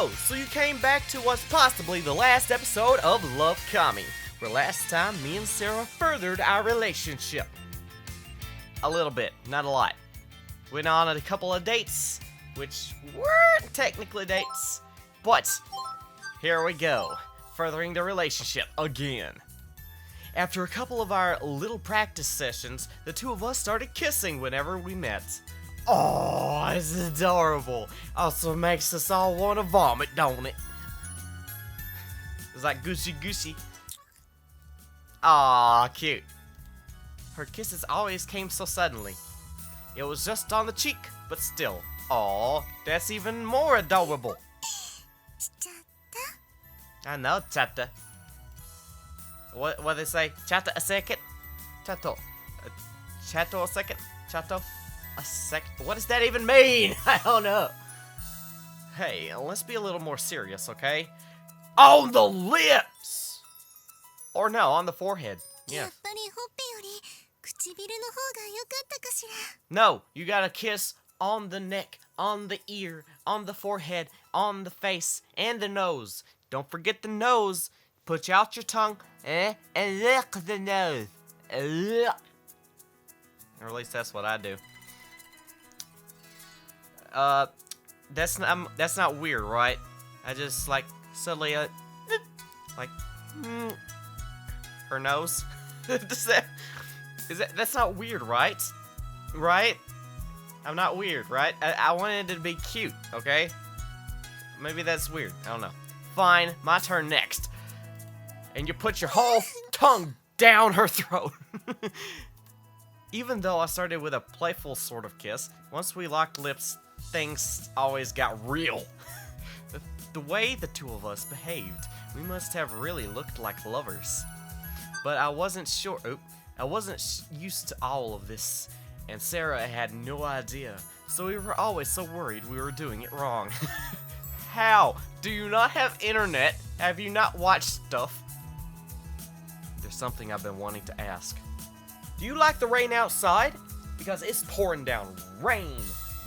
Oh, so you came back to what's possibly the last episode of LoveKami, where last time me and Sarah furthered our relationship. A little bit, not a lot. Went on a couple of dates, which weren't technically dates, but here we go, furthering the relationship again. After a couple of our little practice sessions, the two of us started kissing whenever we met. Oh, it's adorable. Also makes us all want to vomit, don't it? It's like goosey. Aw, cute. Her kisses always came so suddenly. It was just on the cheek, but still. Aw, that's even more adorable. I know, chatta. What they say? Chatta a second? Chato. Chato a second? Chato? A sec? What does that even mean? I don't know. Hey, let's be a little more serious, okay? On the lips! Or no, on the forehead. Yeah. No, you gotta kiss on the neck, on the ear, on the forehead, on the face, and the nose. Don't forget the nose. Put out your tongue, and lick the nose. Or at least that's what I do. That's not weird, right? I just like suddenly her nose. That's not weird, right? Right? I'm not weird, right? I wanted it to be cute, okay? Maybe that's weird. I don't know. Fine, my turn next. And you put your whole tongue down her throat. Even though I started with a playful sort of kiss, once we locked lips, things always got real. The way the two of us behaved, we must have really looked like lovers. But I wasn't sure. I wasn't used to all of this, and Sarah had no idea. So we were always so worried we were doing it wrong. How? Do you not have internet? Have you not watched stuff? There's something I've been wanting to ask. Do you like the rain outside? Because it's pouring down rain.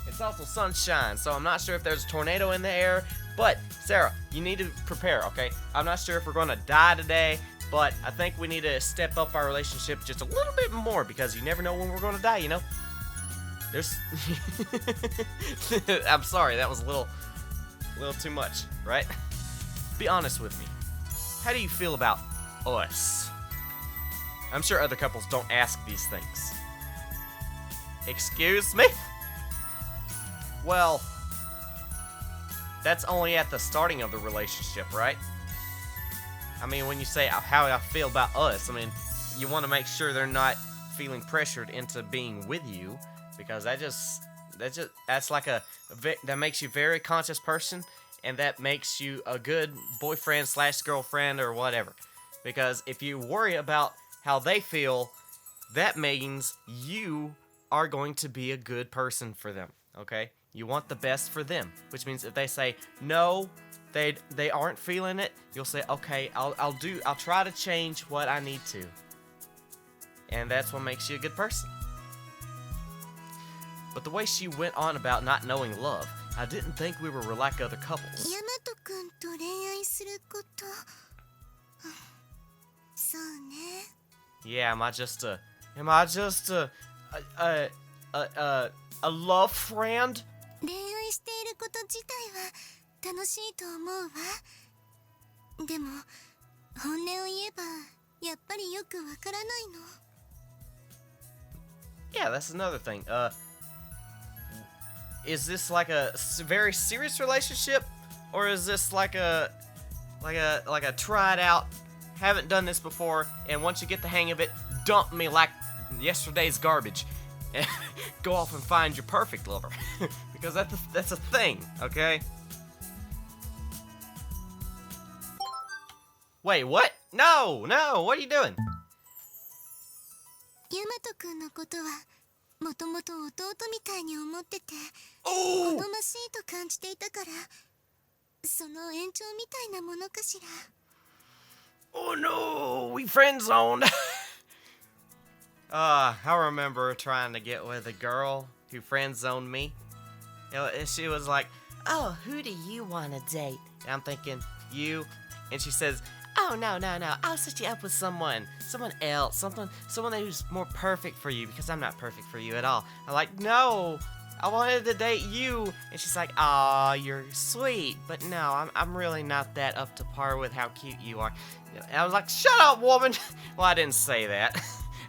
It's also sunshine, so I'm not sure if there's a tornado in the air. But, Sarah, you need to prepare, okay? I'm not sure if we're going to die today, but I think we need to step up our relationship just a little bit more because you never know when we're going to die, you know? There's... I'm sorry, that was a little too much, right? Be honest with me. How do you feel about us? I'm sure other couples don't ask these things. Excuse me? Well, that's only at the starting of the relationship, right? I mean, when you say how I feel about us, I mean, you want to make sure they're not feeling pressured into being with you, because that's like that makes you a very conscious person, and that makes you a good boyfriend / girlfriend or whatever. Because if you worry about how they feel, that means you are going to be a good person for them, okay? You want the best for them, which means if they say no, they aren't feeling it, you'll say, okay, I'll try to change what I need to. And that's what makes you a good person. But the way she went on about not knowing love, I didn't think we were like other couples. Yeah, am I just a love friend? Yeah, that's another thing. Is this like a very serious relationship, or is this like a tried out, haven't done this before, and once you get the hang of it, dump me like yesterday's garbage, and go off and find your perfect lover? Because that's a thing, okay? Wait, what? No, what are you doing? Oh no, we friend zoned. I remember trying to get with a girl who friend zoned me. You know, she was like, oh, who do you want to date? And I'm thinking, you. And she says, oh, no. I'll set you up with someone else, someone who's more perfect for you, because I'm not perfect for you at all. I'm like, no, I wanted to date you. And she's like, aw, you're sweet, but no, I'm really not that up to par with how cute you are. And I was like, shut up, woman. Well, I didn't say that.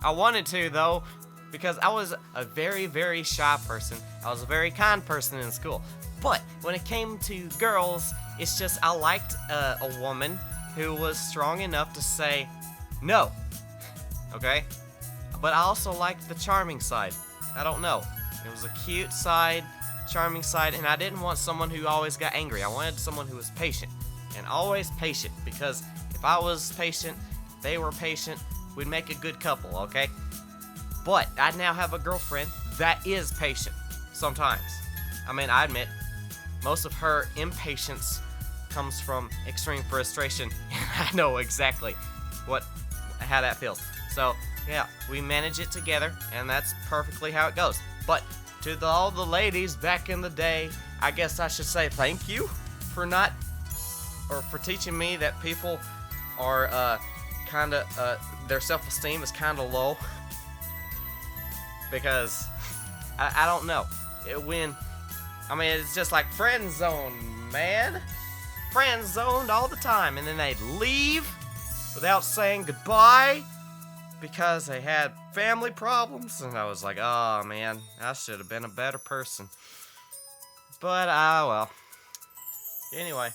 I wanted to, though, because I was a very, very shy person. I was a very kind person in school. But when it came to girls, it's just I liked a woman who was strong enough to say no. Okay? But I also liked the charming side. I don't know. It was a cute side, charming side, and I didn't want someone who always got angry. I wanted someone who was patient. And always patient, because if I was patient, they were patient, we'd make a good couple, okay? But I now have a girlfriend that is patient. Sometimes. I mean, I admit, most of her impatience comes from extreme frustration, and I know exactly how that feels. So, yeah, we manage it together, and that's perfectly how it goes. But to all the ladies back in the day, I guess I should say thank you for for teaching me that people are their self-esteem is kind of low. Because I don't know. It's just like friend zone, man. Friend zoned all the time, and then they'd leave without saying goodbye because they had family problems, and I was like, oh man, I should have been a better person. But well. Anyway.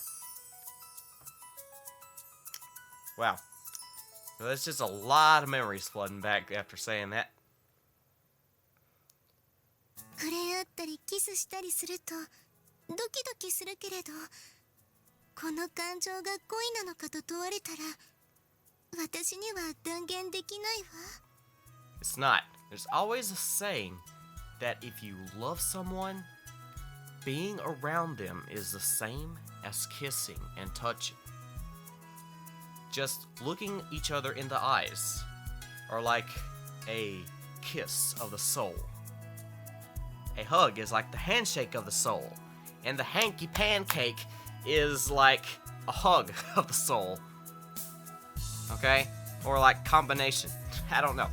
Wow. Well, there's just a lot of memories flooding back after saying that. 触れ合ったりキスしたりするとドキドキするけれど、この感情が恋なのかと問われたら私には断言できないわ。 It's not. There's always a saying that if you love someone, being around them is the same as kissing and touching. Just looking each other in the eyes are like a kiss of the soul. A hug is like the handshake of the soul, and the hanky pancake is like a hug of the soul. Okay? Or like combination. I don't know.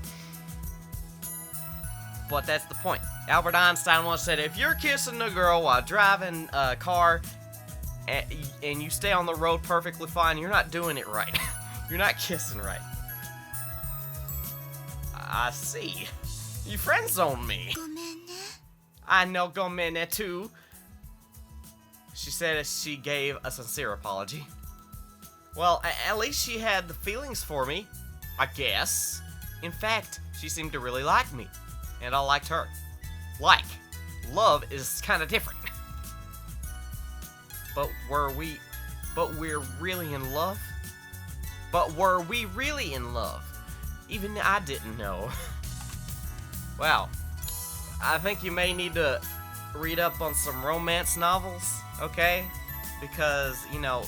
But that's the point. Albert Einstein once said, if you're kissing a girl while driving a car and you stay on the road perfectly fine, you're not doing it right. You're not kissing right. I see. You friend zoned me. ごめんね。 I know Gomene too. She said she gave a sincere apology. Well, at least she had the feelings for me, I guess. In fact, she seemed to really like me, and I liked her. Love is kind of different. We're really in love? But were we really in love? Even I didn't know. Wow. I think you may need to read up on some romance novels, okay? Because,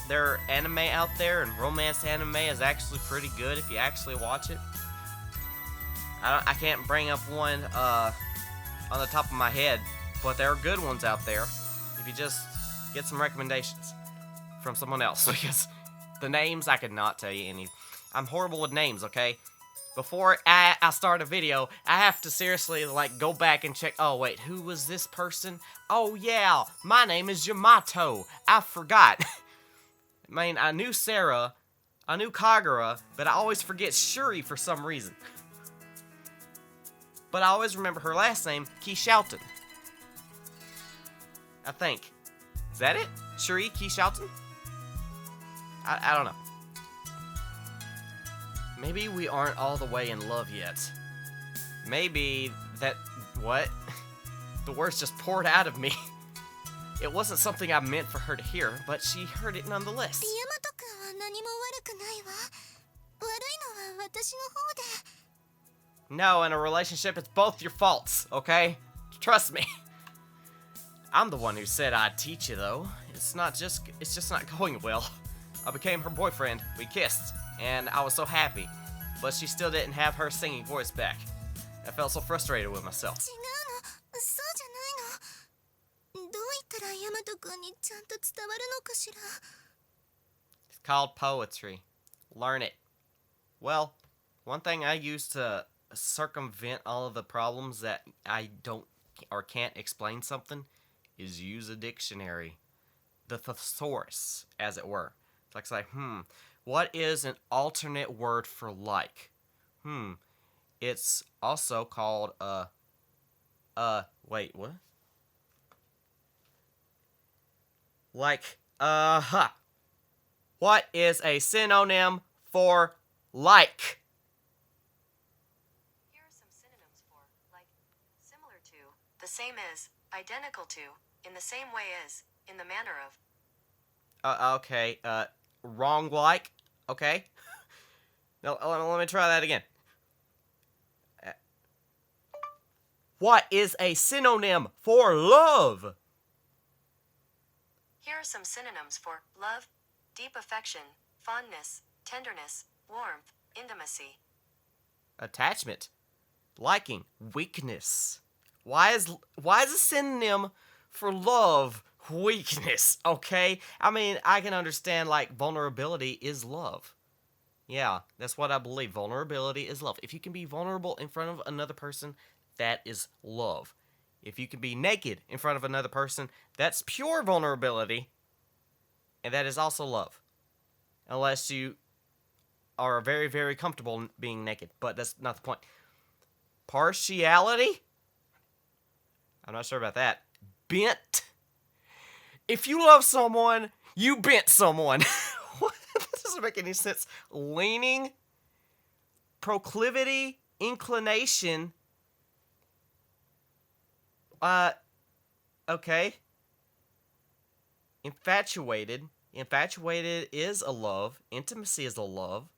there are anime out there, and romance anime is actually pretty good if you actually watch it. I can't bring up one on the top of my head, but there are good ones out there if you just get some recommendations from someone else. Because the names, I could not tell you any. I'm horrible with names, okay? Before I start a video, I have to seriously, go back and check, oh, wait, who was this person? Oh, yeah, my name is Yamato. I forgot. I knew Sarah, I knew Kagura, but I always forget Shuri for some reason. But I always remember her last name, Kishouten. I think. Is that it? Shuri Kishouten? I don't know. Maybe we aren't all the way in love yet. Maybe that... What? The words just poured out of me. It wasn't something I meant for her to hear, but she heard it nonetheless. ヤマト君は何も悪くないわ。悪いのは私の方で。 No, in a relationship, it's both your faults, okay? Trust me. I'm the one who said I'd teach you, though. It's just not going well. I became her boyfriend, we kissed, and I was so happy. But she still didn't have her singing voice back. I felt so frustrated with myself. 違うの、そうじゃないの。どう言ったらヤマト君にちゃんと伝わるのかしら。 It's called poetry. Learn it. Well, one thing I use to circumvent all of the problems that I don't or can't explain something is use a dictionary. The thesaurus, as it were. It's like, what is an alternate word for like? It's also called, wait, what? Like, What is a synonym for like? Here are some synonyms for like: similar to, the same as, identical to, in the same way as, in the manner of. Okay, wrong like, okay? Now, let me try that again. What is a synonym for love? Here are some synonyms for love: deep affection, fondness, tenderness, warmth, intimacy. Attachment, liking, weakness. Why is a synonym for love weakness? Okay, I mean, I can understand like vulnerability is love. Yeah, that's what I believe. Vulnerability is love. If you can be vulnerable in front of another person, that is love. If you can be naked in front of another person, that's pure vulnerability, and that is also love. Unless you are very, very comfortable being naked, but that's not the point. Partiality? I'm not sure about that. Bent? If you love someone, you bent someone. What? That doesn't make any sense. Leaning? Proclivity? Inclination? Okay. Infatuated. Infatuated is a love. Intimacy is a love.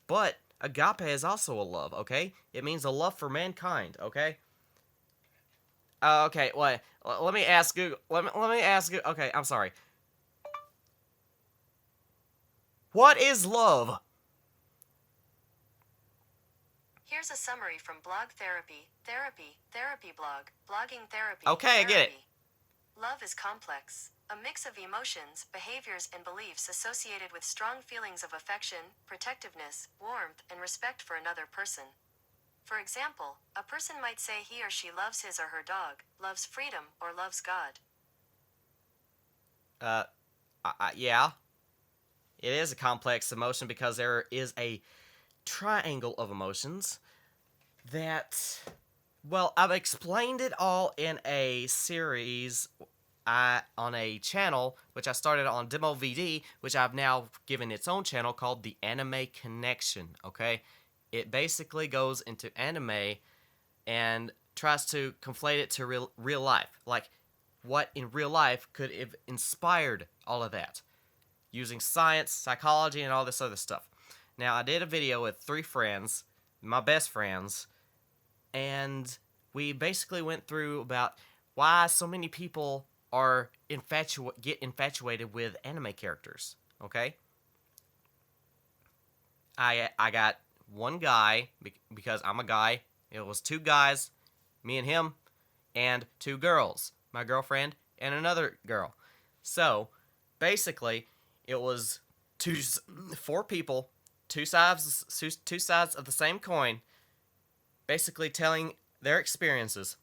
But agape is also a love, okay? It means a love for mankind, okay? Okay, wait. Let me ask Google. Let me ask you. Okay, I'm sorry. What is love? Here's a summary from Blog Therapy, Therapy Blog, Blogging Therapy. Okay, I get it. Love is complex, a mix of emotions, behaviors, and beliefs associated with strong feelings of affection, protectiveness, warmth, and respect for another person. For example, a person might say he or she loves his or her dog, loves freedom, or loves God. Yeah. It is a complex emotion because there is a triangle of emotions that, well, I've explained it all in a series on a channel, which I started on Demo VD, which I've now given its own channel called The Anime Connection, okay? It basically goes into anime and tries to conflate it to real life. Like, what in real life could have inspired all of that? Using science, psychology, and all this other stuff. Now, I did a video with 3 friends, my best friends, and we basically went through about why so many people are get infatuated with anime characters, okay? I got one guy, because I'm a guy. It was 2 guys, me and him, and 2 girls, my girlfriend and another girl. So, basically, it was 4 people, two sides of the same coin, basically telling their experiences.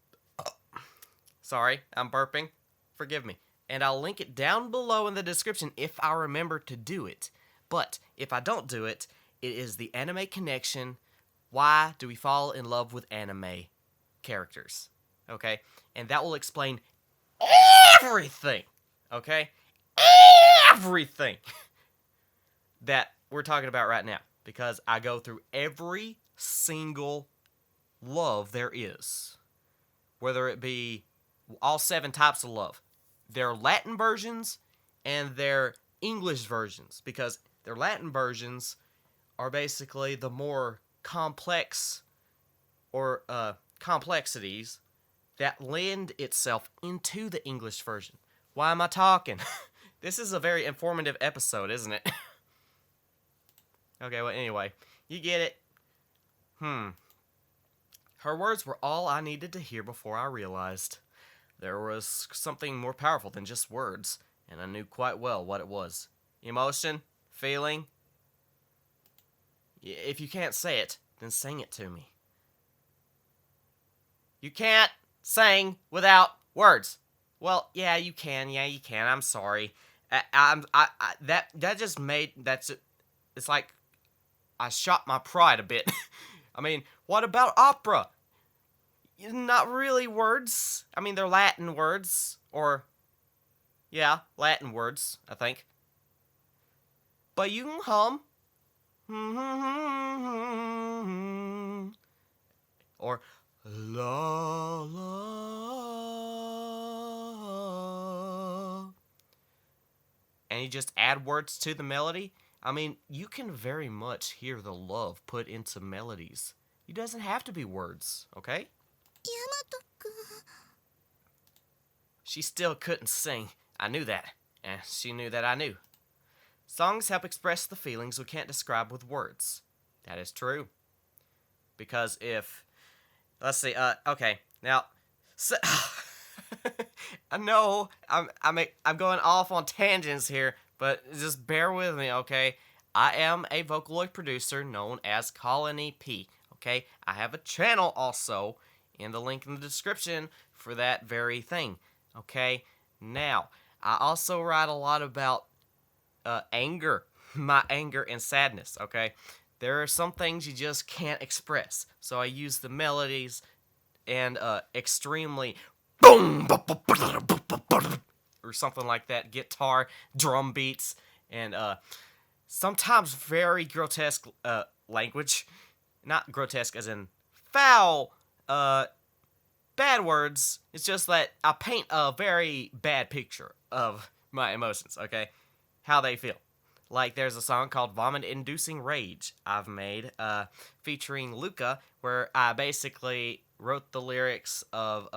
Sorry, I'm burping. Forgive me. And I'll link it down below in the description if I remember to do it. But if I don't do it, it is the Anime Connection. Why do we fall in love with anime characters? Okay? And that will explain everything. Okay? Everything that we're talking about right now. Because I go through every single love there is. Whether it be all 7 types of love. Their Latin versions and their English versions. Because their Latin versions are basically the more complex or complexities that lend itself into the English version. Why am I talking? This is a very informative episode, isn't it? Okay, well, anyway, you get it. Her words were all I needed to hear before I realized there was something more powerful than just words, and I knew quite well what it was. Emotion, feeling. If you can't say it, then sing it to me. You can't sing without words. Well, yeah, you can. Yeah, you can. I'm sorry. That just made it's like I shot my pride a bit. I mean, what about opera? Not really words. I mean, they're Latin words, or yeah, Latin words, I think. But you can hum. Or la la. And you just add words to the melody. I mean, you can very much hear the love put into melodies. It doesn't have to be words, okay? ヤマト君 She still couldn't sing. I knew that. And she knew that I knew. Songs help express the feelings we can't describe with words. That is true. Because if... Let's see, okay. Now... So, I know I'm going off on tangents here, but just bear with me, okay? I am a Vocaloid producer known as Colony P, okay? I have a channel also in the link in the description for that very thing, okay? Now, I also write a lot about anger, my anger and sadness, okay? There are some things you just can't express, so I use the melodies and extremely boom or something like that, guitar, drum beats, and sometimes very grotesque language. Not grotesque as in foul, bad words. It's just that I paint a very bad picture of my emotions, okay? How they feel. Like there's a song called Vomit Inducing Rage I've made featuring Luca, where I basically wrote the lyrics of,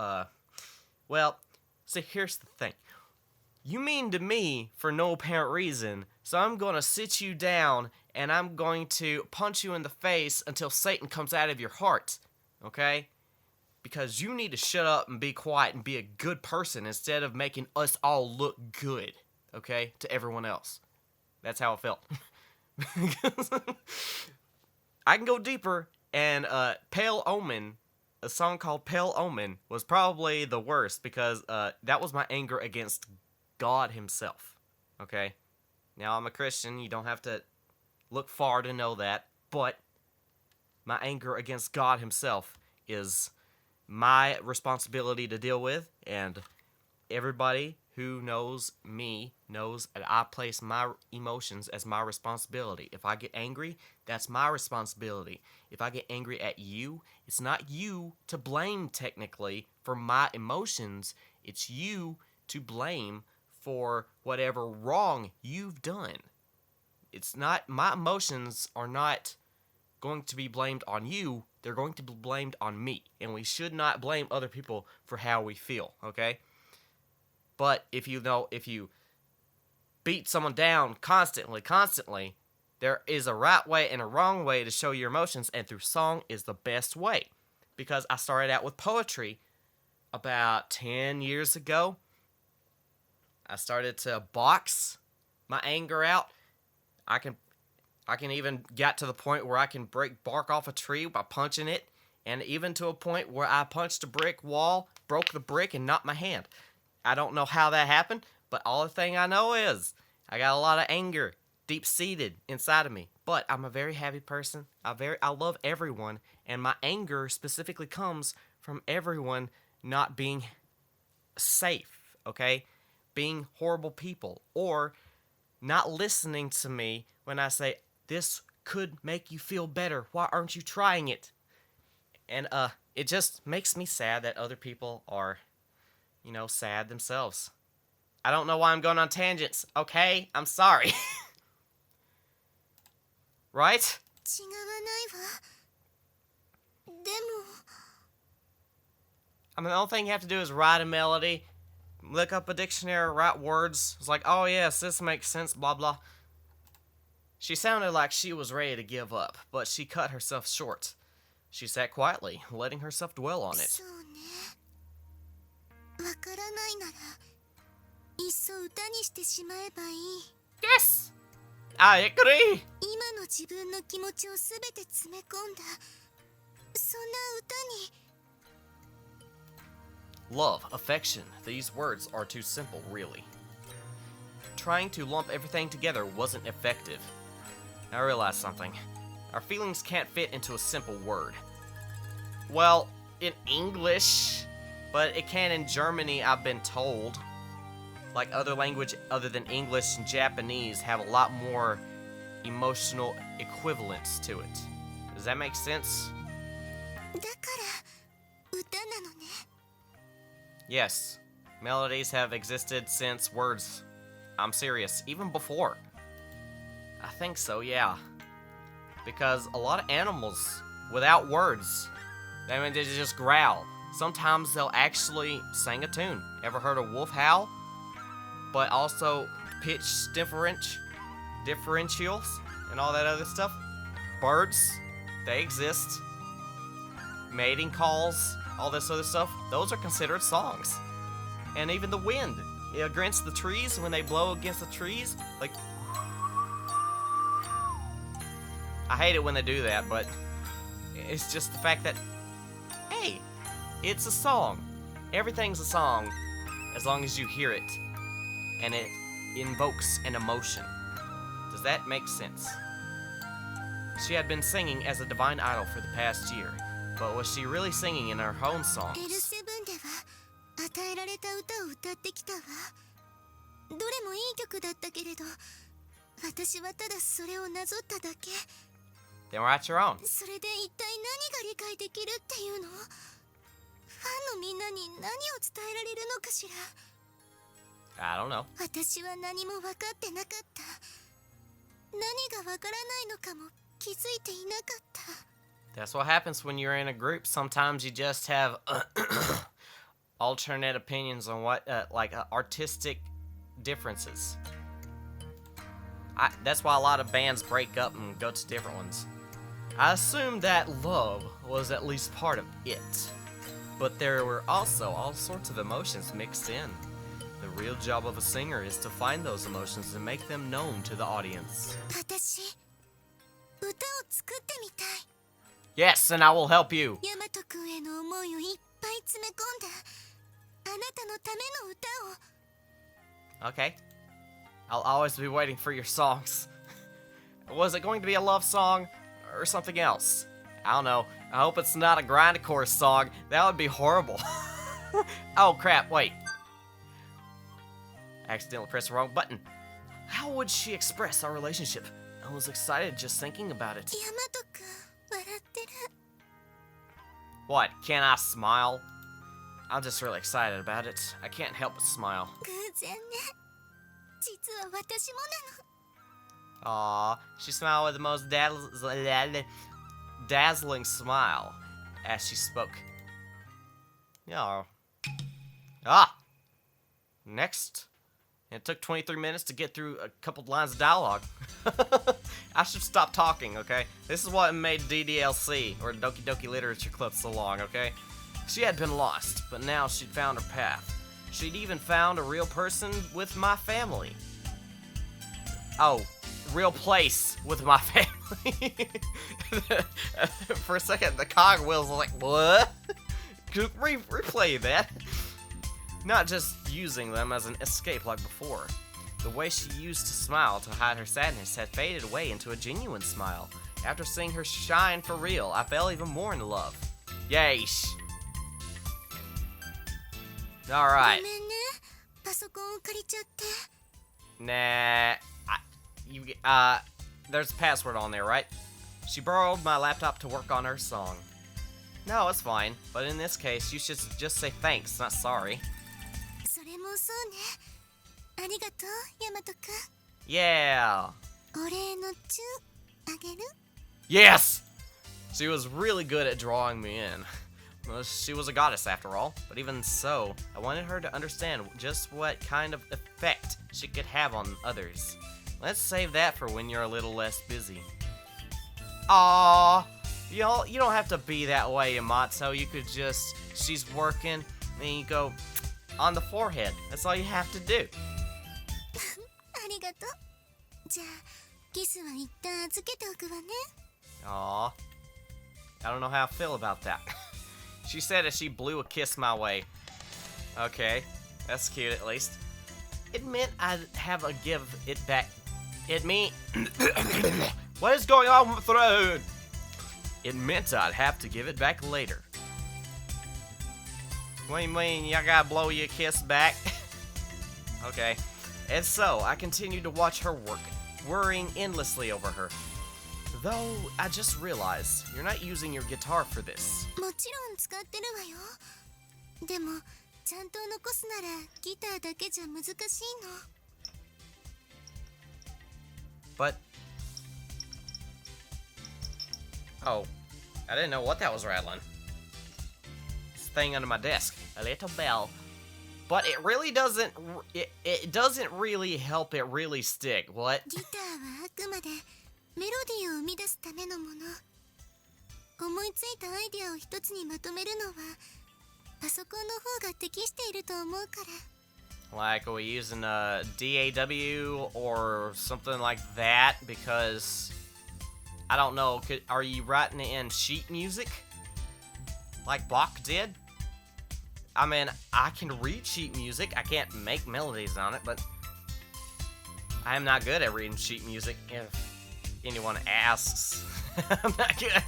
well, see, here's the thing. You mean to me for no apparent reason, so I'm going to sit you down and I'm going to punch you in the face until Satan comes out of your heart, okay? Because you need to shut up and be quiet and be a good person instead of making us all look good, okay, to everyone else. That's how it felt. I can go deeper, and Pale Omen, a song called Pale Omen, was probably the worst because that was my anger against God himself, okay? Now, I'm a Christian, you don't have to look far to know that, but my anger against God himself is my responsibility to deal with, and everybody who knows me knows that I place my emotions as my responsibility. If I get angry, that's my responsibility. If I get angry at you, it's not you to blame technically for my emotions. It's you to blame for whatever wrong you've done. It's not, my emotions are not going to be blamed on you. They're going to be blamed on me. And we should not blame other people for how we feel, okay? But if you beat someone down constantly, there is a right way and a wrong way to show your emotions, and through song is the best way. Because I started out with poetry about 10 years ago. I started to box my anger out. I can even get to the point where I can break bark off a tree by punching it, and even to a point where I punched a brick wall, broke the brick, and knocked my hand. I don't know how that happened, but all the thing I know is I got a lot of anger deep-seated inside of me. But I'm a very happy person. I love everyone, and my anger specifically comes from everyone not being safe, okay? Being horrible people, or not listening to me when I say, this could make you feel better. Why aren't you trying it? And it just makes me sad that other people are, sad themselves. I don't know why I'm going on tangents, okay? I'm sorry. Right? 違わないわでも I mean, the only thing you have to do is write a melody, look up a dictionary, write words. It's like, oh yes, this makes sense, blah blah. She sounded like she was ready to give up, but she cut herself short. She sat quietly, letting herself dwell on it. そうねわからないならいっそ歌にしてしまえばいい。 Yes! I agree! 今の自分の気持ちをすべて詰め込んだそんな歌に。 Love, affection, these words are too simple, really. Trying to lump everything together wasn't effective. I realized something. Our feelings can't fit into a simple word. Well, in English, but it can in Germany, I've been told. Like other language other than English and Japanese have a lot more emotional equivalents to it. Does that make sense? だから歌なのね。 Yes, melodies have existed since words. I'm serious, even before. I think so, yeah. Because a lot of animals, without words, they just growl. Sometimes they'll actually sing a tune. Ever heard a wolf howl? But also pitch differentials and all that other stuff. Birds, they exist. Mating calls, all this other stuff, those are considered songs. And even the wind against the trees, when they blow against the trees, like, I hate it when they do that, but it's just the fact that, hey, it's a song. Everything's a song as long as you hear it and it invokes an emotion. Does that make sense? She had been singing as a divine idol for the past year, but was she really singing in her own songs? L7 では与えられた歌を歌ってきたわ。どれもいい曲だったけれど、私はただそれをなぞっただけ。 Then write your own. それで一体何が理解できるっていうの？ファンのみんなに何を伝えられるのかしら。 I don't know. 私は何も分かってなかった。何が分からないのかも気づいていなかった。 That's what happens when you're in a group. Sometimes you just have alternate opinions on what, artistic differences. That's why a lot of bands break up and go to different ones. I assumed that love was at least part of it. But there were also all sorts of emotions mixed in. The real job of a singer is to find those emotions and make them known to the audience. 私、歌を作ってみたい。 Yes, and I will help you. ヤマト君への思いをいっぱい詰め込んだあなたのための歌を。 Okay. I'll always be waiting for your songs. Was it going to be a love song or something else? I don't know. I hope it's not a grindcore song. That would be horrible. Oh crap, wait. Accidentally pressed the wrong button. How would she express our relationship? I was excited just thinking about it. ヤマト君、笑ってる。 What, can't I smile? I'm just really excited about it. I can't help but smile. 偶然ね。実は私もなの。 Aw, she smiled with the most dazzling smile as she spoke. Yeah. Ah! Next. It took 23 minutes to get through a couple lines of dialogue. I should stop talking, okay? This is what made DDLC, or Doki Doki Literature Club, so long, okay? She had been lost, but now she'd found her path. She'd even found a real person with my family. Oh, real place with my family. For a second, the cogwheels were like, what? Replay that. Not just using them as an escape like before. The way she used to smile to hide her sadness had faded away into a genuine smile. After seeing her shine for real, I fell even more in love. Yeesh. Alright. ごめんね。パソコンを借りちゃって。 Nah. There's a password on there, right? She borrowed my laptop to work on her song. No, it's fine. But in this case, you should just say thanks, not sorry. それもそうね。ありがとう、ヤマト君。 Yeah. お礼のチューあげる？ Yes! She was really good at drawing me in. Well, she was a goddess after all, but even so, I wanted her to understand just what kind of effect she could have on others. Let's save that for when you're a little less busy. Aww, you don't have to be that way, Yamato. You could just, she's working, and you go, on the forehead. That's all you have to do. ありがとう。じゃあキスは一旦預けておくわね。 Aw. I don't know how I feel about that. She said as she blew a kiss my way. Okay, that's cute at least. It meant I'd have a give it back. It mean... What is going on with my throat? It meant I'd have to give it back later. What do you mean you gotta blow your kiss back? Okay. And so, I continued to watch her work, worrying endlessly over her. Though, I just realized, you're not using your guitar for this. もちろん使ってるわよ。でもちゃんと残すならギターだけじゃ難しいの。 But... Oh, I didn't know what that was rattling. This thing under my desk. A little bell. But it really doesn't... It doesn't really help it really stick. What? ギターはあくまでメロディーを生み出すためのもの。思いついたアイデアを一つにまとめるのはパソコンの方が適していると思うから。 Like, are we using a DAW or something like that? Because... I don't know, are you writing it in sheet music? Like Bach did? I mean, I can read sheet music. I can't make melodies on it, but... I am not good at reading sheet music, if anyone asks. I'm not good.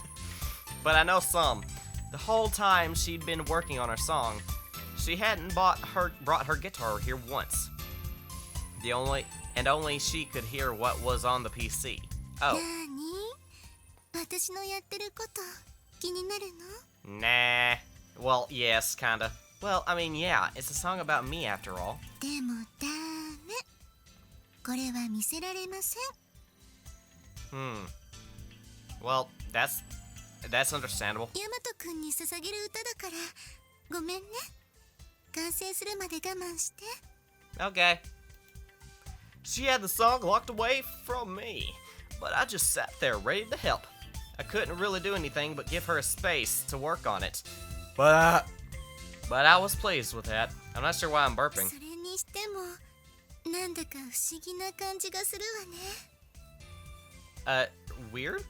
But I know some. The whole time she'd been working on her song, she hadn't brought her guitar here once. Only she could hear what was on the PC. Oh. 私のやってること気になるの？ Nah. Well, yes, kinda. Well, I mean, yeah, it's a song about me after all. でもダメ。これは見せられません。Well, that's understandable. ヤマト君に捧げる歌だからごめんね。完成するまで我慢して。 Okay. She had the song locked away from me, but I just sat there ready to help. I couldn't really do anything but give her a space to work on it. But I was pleased with that. I'm not sure why I'm burping. それにしてもなんだか不思議な感じがするわね。Weird?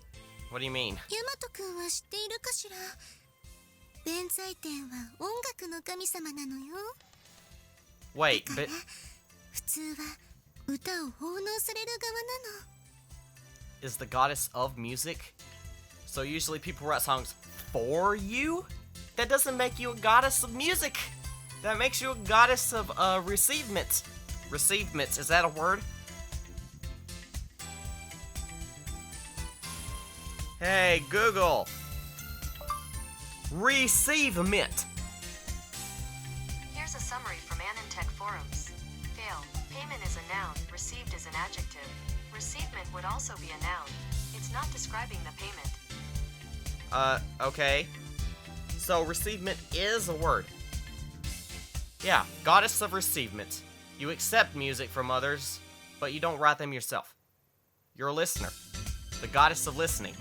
What do you mean? ヤマト君は知っているかしら？弁財天は音楽の神様なのよ。 Wait, だから but 普通は歌を奉納される側なの。 is the goddess of music? So usually people write songs for you? That doesn't make you a goddess of music. That makes you a goddess of receivement. Receivements, is that a word? Hey, Google. Receivement. Here's a summary from Anintech forums. Fail. Payment is a noun. Received is an adjective. Receivement would also be a noun. It's not describing the payment. Okay. So receivement is a word. Yeah, goddess of receivement. You accept music from others, but you don't write them yourself. You're a listener. The goddess of listening.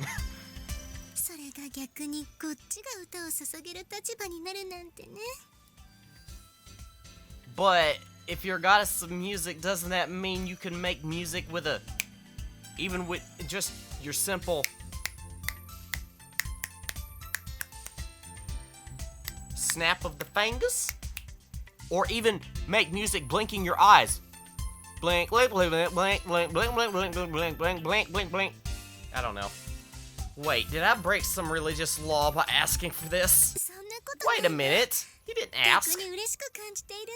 それが逆にこっちが歌を捧げる立場になるなんてね。 But if you're a goddess of music, doesn't that mean you can make music with even with just your simple snap of the fingers? Or even make music blinking your eyes. Blink, blink, blink, blink, blink, blink, blink, blink, blink, blink, blink, blink, blink, blink, blink. I don't know. Wait, did I break some religious law by asking for this? そんなこと Wait a minute. You didn't ask. 逆に嬉しく感じている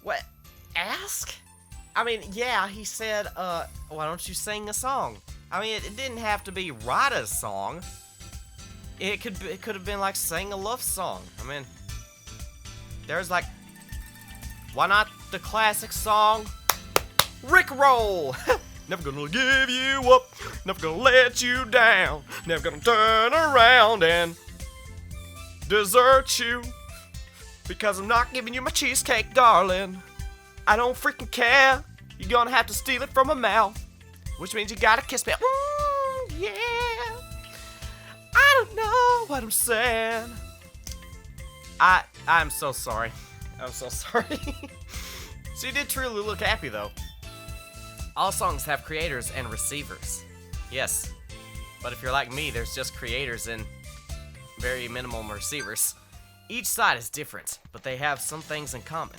の。 What? Ask? I mean, yeah, he said, why don't you sing a song? I mean, it didn't have to be write a song. It could have been like sing a love song. I mean, there's like, why not the classic song, Rickroll? Never gonna give you up, never gonna let you down, never gonna turn around and desert you, because I'm not giving you my cheesecake, darling. I don't freaking care, you're gonna have to steal it from my mouth, which means you gotta kiss me. Yeah, I don't know what I'm saying. I'm so sorry. I'm so sorry. She did truly look happy, though. All songs have creators and receivers. Yes. But if you're like me, there's just creators and very minimal receivers. Each side is different, but they have some things in common.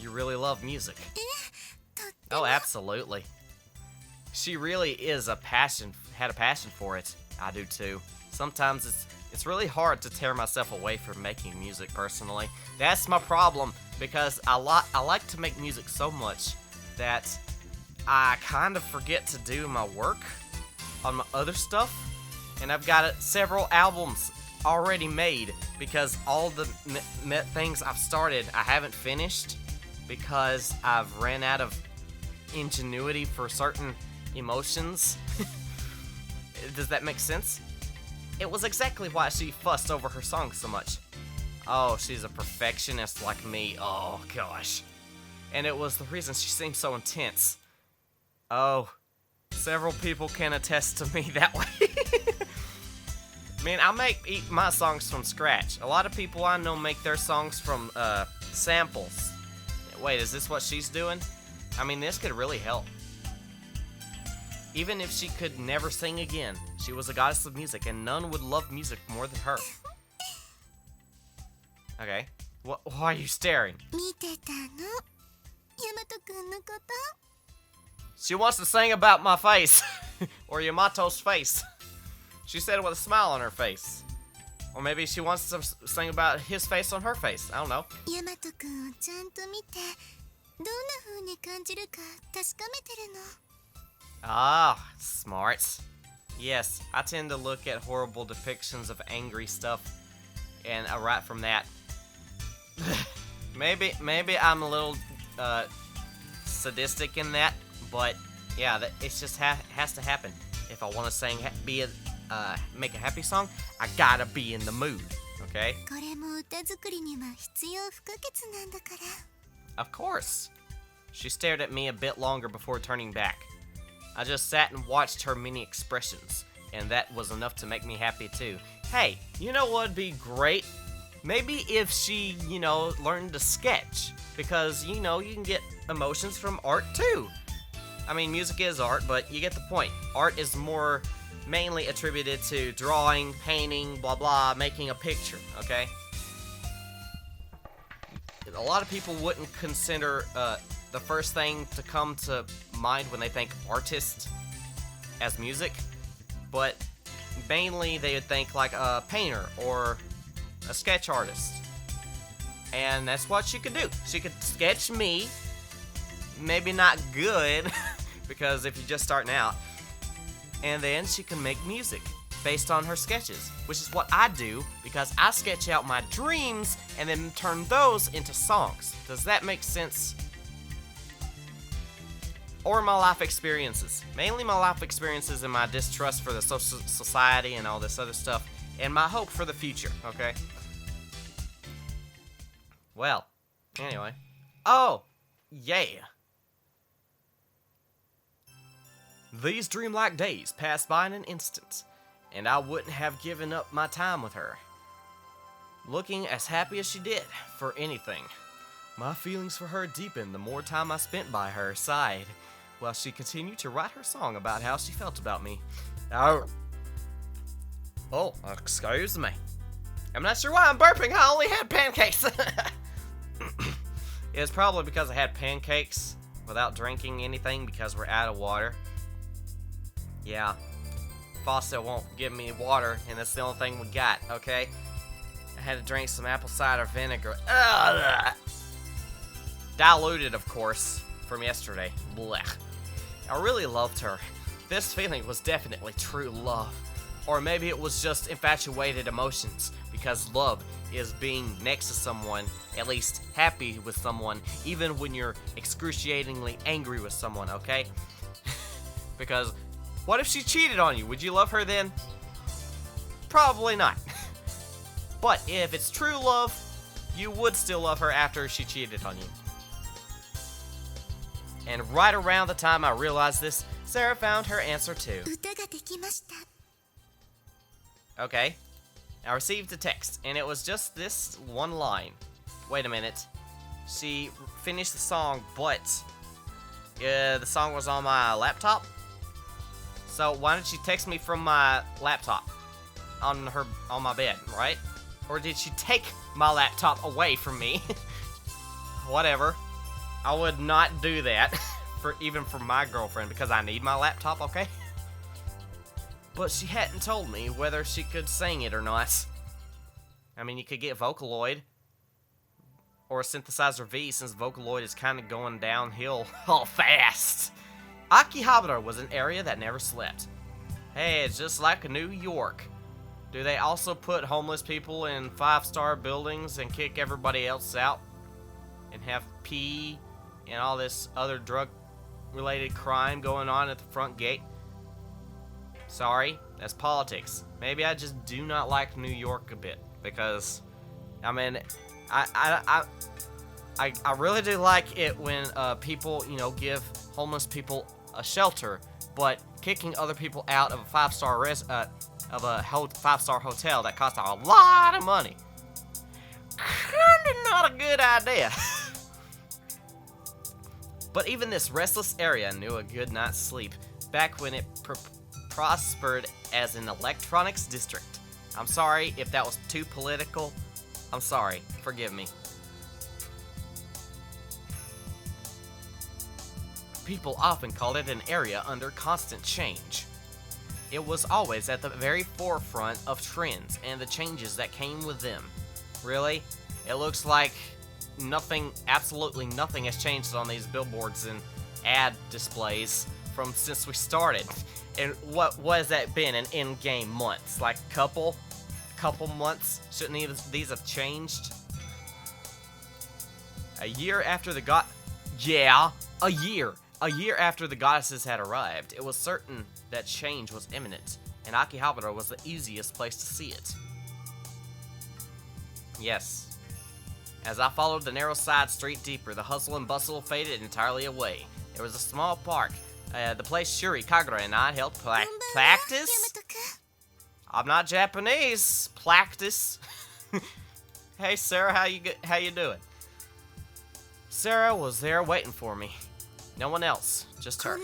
You really love music. Oh, absolutely. She really is had a passion for it. I do too. Sometimes it's really hard to tear myself away from making music personally. That's my problem, because I like to make music so much that I kind of forget to do my work on my other stuff. And I've got several albums already made because all the things I've started I haven't finished because I've ran out of ingenuity for certain emotions. Does that make sense? It was exactly why she fussed over her songs so much. Oh, she's a perfectionist like me. Oh, gosh. And it was the reason she seemed so intense. Oh, several people can attest to me that way. Man, I make my songs from scratch. A lot of people I know make their songs from samples. Wait, is this what she's doing? I mean, this could really help. Even if she could never sing again, she was a goddess of music, and none would love music more than her. Okay. Why are you staring? She wants to sing about my face. Or Yamato's face. She said it with a smile on her face. Or maybe she wants to sing about his face on her face. I don't know. Ah, smart. Yes, I tend to look at horrible depictions of angry stuff, and I write from that. maybe I'm a little sadistic in that, but yeah, it's just has to happen. If I want to sing, make a happy song, I gotta be in the mood. Okay? Of course. She stared at me a bit longer before turning back. I just sat and watched her many expressions, and that was enough to make me happy too. Hey, you know what'd be great? Maybe if she, learned to sketch, because, you can get emotions from art too. I mean, music is art, but you get the point. Art is more mainly attributed to drawing, painting, blah blah, making a picture, okay? A lot of people wouldn't consider the first thing to come to mind when they think artist as music, but mainly they would think like a painter or a sketch artist. And that's what she could do. She could sketch me, maybe not good, because if you're just starting out, and then she can make music based on her sketches, which is what I do, because I sketch out my dreams and then turn those into songs. Does that make sense? Or my life experiences. Mainly my life experiences and my distrust for the society and all this other stuff, and my hope for the future, okay? Well, anyway. Oh, yeah. These dreamlike days passed by in an instant, and I wouldn't have given up my time with her, looking as happy as she did, for anything. My feelings for her deepened the more time I spent by her side, while she continued to write her song about how she felt about me. Oh, excuse me. I'm not sure why I'm burping. I only had pancakes. It's probably because I had pancakes without drinking anything because we're out of water. Yeah, faucet won't give me water, and that's the only thing we got, okay? I had to drink some apple cider vinegar. Ugh. Diluted, of course, from yesterday. Blech. I really loved her. This feeling was definitely true love. Or maybe it was just infatuated emotions, because love is being next to someone, at least happy with someone, even when you're excruciatingly angry with someone, okay? Because what if she cheated on you? Would you love her then? Probably not. But if it's true love, you would still love her after she cheated on you. And right around the time I realized this, Sarah found her answer too. Okay. I received a text, and it was just this one line. Wait a minute. She finished the song, but the song was on my laptop. So why didn't she text me from my laptop on my bed, right? Or did she take my laptop away from me? Whatever. I would not do that even for my girlfriend because I need my laptop, okay? But she hadn't told me whether she could sing it or not. I mean, you could get Vocaloid or a Synthesizer V since Vocaloid is kind of going downhill all fast. Akihabara was an area that never slept. Hey, it's just like New York. Do they also put homeless people in 5-star buildings and kick everybody else out? And have pee and all this other drug-related crime going on at the front gate? Sorry, that's politics. Maybe I just do not like New York a bit because, I mean, I really do like it when people, you know, give homeless people a shelter, but kicking other people out of a 5-star hotel that costs a lot of money, kinda not a good idea. But even this restless area knew a good night's sleep back when it prospered as an electronics district. I'm sorry if that was too political. I'm sorry. Forgive me. People often called it an area under constant change. It was always at the very forefront of trends and the changes that came with them. Really? It looks like absolutely nothing has changed on these billboards and ad displays since we started. And what has that been in in-game months? Like couple months? Shouldn't these have changed? A year after the goddesses had arrived, it was certain that change was imminent, and Akihabara was the easiest place to see it. Yes. As I followed the narrow side street deeper, the hustle and bustle faded entirely away. There was a small park, the place Shuri, Kagura, and I held practice? I'm not Japanese. Practice. Hey, Sarah, how you doing? Sarah was there waiting for me. No one else, just her.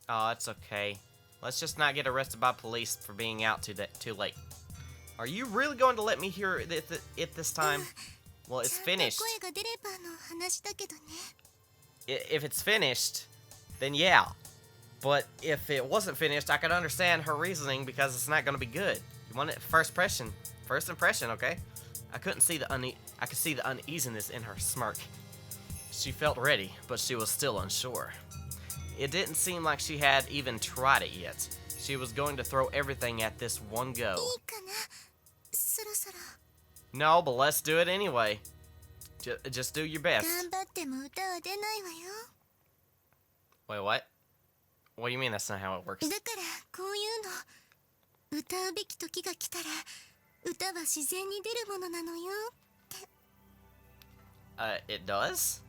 Oh, it's okay. Let's just not get arrested by police for being out too late. Are you really going to let me hear it this time? Well, it's finished. If it's finished, then yeah. But if it wasn't finished, I could understand her reasoning because it's not going to be good. You want it first impression, okay? I could see the uneasiness in her smirk. She felt ready, but she was still unsure. It didn't seem like she had even tried it yet. She was going to throw everything at this one go. No, but let's do it anyway. Just do your best. Wait, what? What do you mean that's not how it works? It does?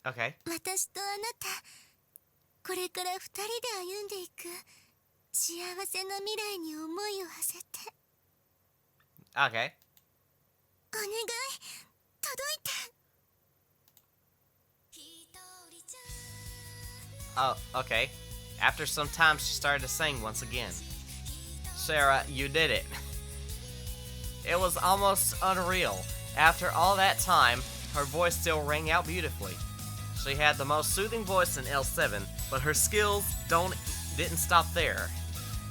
Okay. Okay. Oh, okay. After some time, she started to sing once again. Sarah, you did it. It was almost unreal. After all that time, her voice still rang out beautifully. She had the most soothing voice in L7, but her skills didn't stop there.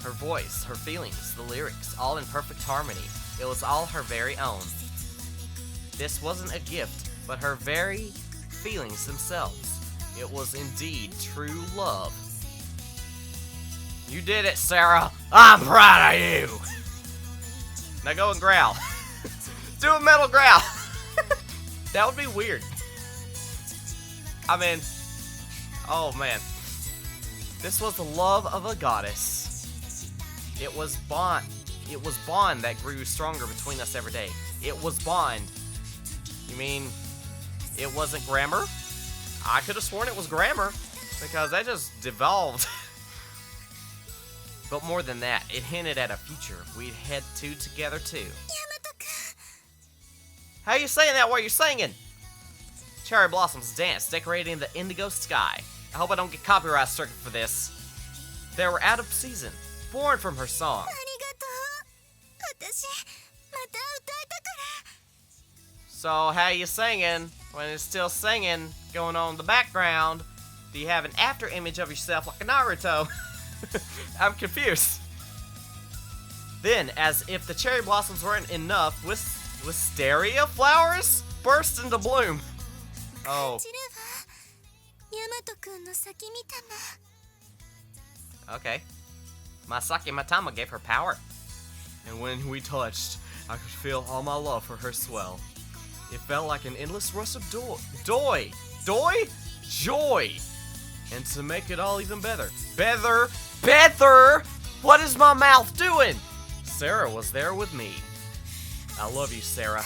Her voice, her feelings, the lyrics, all in perfect harmony. It was all her very own. This wasn't a gift, but her very feelings themselves. It was indeed true love. You did it, Sarah. I'm proud of you. Now go and growl. Do a metal growl. That would be weird. I mean, oh man. This was the love of a goddess. It was bond that grew stronger between us every day. It was bond. You mean it wasn't grammar? I could have sworn it was grammar because that just devolved. But more than that, it hinted at a future we'd head to together too. How you saying that while you're singing? Cherry blossoms dance, decorating the indigo sky. I hope I don't get copyright stricken for this. They were out of season, born from her song. So how you singing when it's still singing going on in the background? Do you have an after image of yourself like a Naruto? I'm confused. Then, as if the cherry blossoms weren't enough, wisteria flowers burst into bloom. Oh. Okay. Masaki Matama gave her power. And when we touched, I could feel all my love for her swell. It felt like an endless rush of joy. And to make it all even better. Better! What is my mouth doing? Sarah was there with me. I love you, Sarah.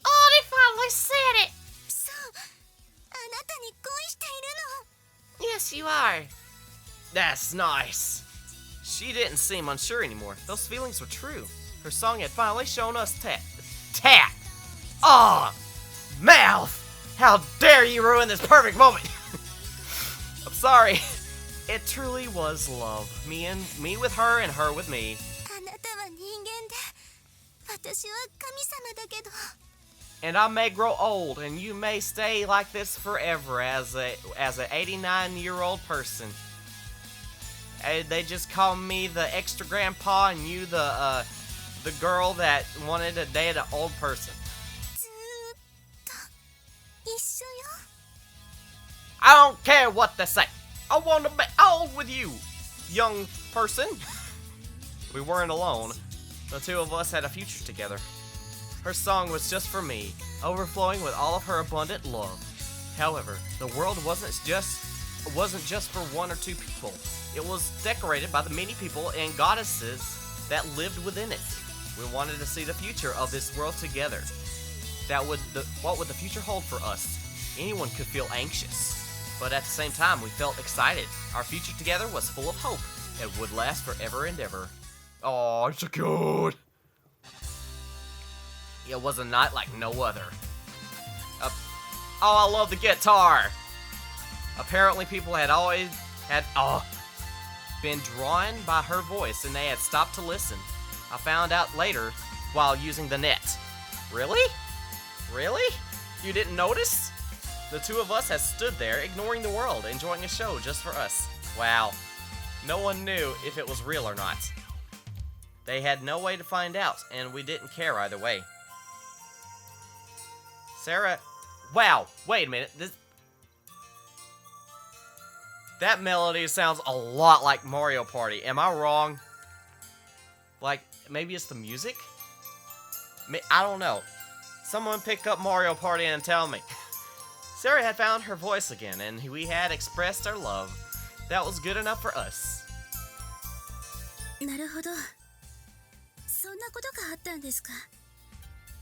Oh, they finally said it! Yes, you are. That's nice. She didn't seem unsure anymore. Those feelings were true. Her song had finally shown us tat. Ah, mouth! How dare you ruin this perfect moment! I'm sorry. It truly was love. Me with her and her with me. And I may grow old, and you may stay like this forever as a 89-year-old person. They just call me the extra grandpa, and you the girl that wanted to date an old person. I don't care what they say. I want to be old with you, young person. We weren't alone. The two of us had a future together. Her song was just for me, overflowing with all of her abundant love. However, the world wasn't just for one or two people. It was decorated by the many people and goddesses that lived within it. We wanted to see the future of this world together. What would the future hold for us? Anyone could feel anxious, but at the same time, we felt excited. Our future together was full of hope and would last forever and ever. Oh, it's so cute. It was a night like no other. Oh, I love the guitar. Apparently, people had been drawn by her voice, and they had stopped to listen. I found out later while using the net. Really? Really? You didn't notice? The two of us had stood there, ignoring the world, enjoying a show just for us. Wow. No one knew if it was real or not. They had no way to find out, and we didn't care either way. Sarah... Wow, wait a minute. That melody sounds a lot like Mario Party. Am I wrong? Like, maybe it's the music? I don't know. Someone pick up Mario Party and tell me. Sarah had found her voice again, and we had expressed our love. That was good enough for us.